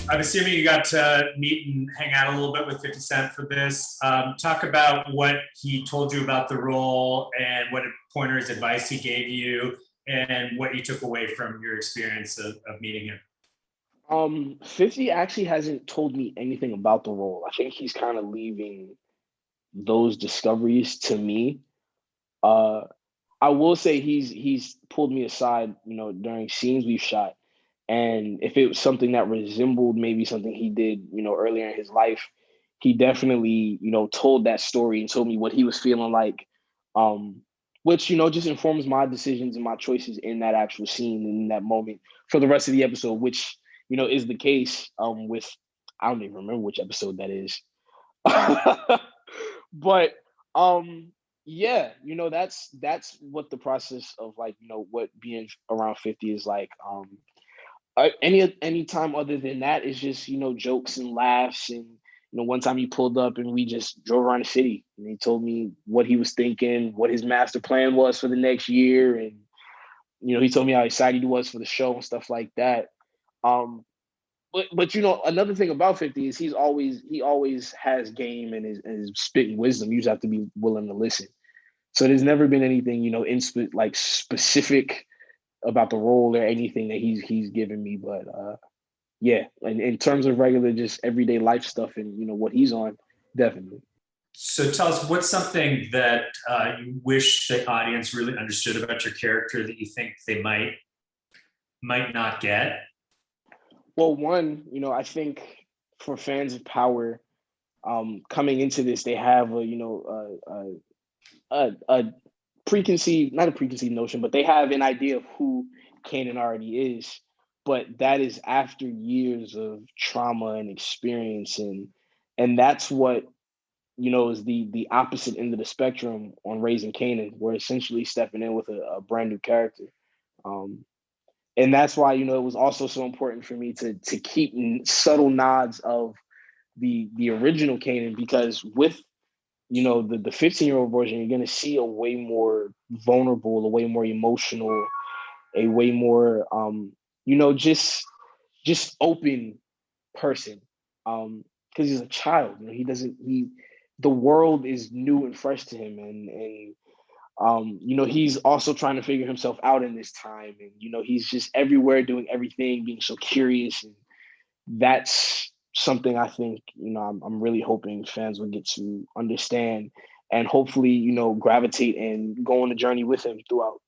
I'm assuming you got to meet and hang out a little bit with 50 Cent for this. Talk about what he told you about the role and what pointers, advice he gave you, and what you took away from your experience of meeting him. 50 actually hasn't told me anything about the role. I think he's kind of leaving those discoveries to me. Uh, I will say he's pulled me aside, during scenes we've shot, and if it was something that resembled maybe something he did, earlier in his life, he definitely, told that story and told me what he was feeling like, um, which just informs my decisions and my choices in that actual scene in that moment for the rest of the episode, which is the case with I don't even remember which episode that is. But yeah, that's what the process of like, what being around 50 is like. Any time other than that is just, jokes and laughs. And one time he pulled up and we just drove around the city and he told me what he was thinking, what his master plan was for the next year. And he told me how excited he was for the show and stuff like that. But another thing about 50 is he always has game and is spitting wisdom. You just have to be willing to listen. So there's never been anything, like specific about the role or anything that he's given me. But yeah, and in terms of regular just everyday life stuff and what he's on, definitely. So tell us, what's something that you wish the audience really understood about your character that you think they might not get? Well, one, I think for fans of Power, coming into this, they have a preconceived, not a preconceived notion, but they have an idea of who Kanan already is. But that is after years of trauma and experience, and that's what is the opposite end of the spectrum on raising Kanan. We're essentially stepping in with a brand new character. Um, and that's why it was also so important for me to keep subtle nods of the original Kanan, because with the 15-year-old version, you're going to see a way more vulnerable, a way more emotional, a way more just open person, because he's a child. He doesn't he the world is new and fresh to him, and he's also trying to figure himself out in this time, and he's just everywhere doing everything, being so curious. And that's something I think I'm really hoping fans will get to understand, and hopefully gravitate and go on the journey with him throughout.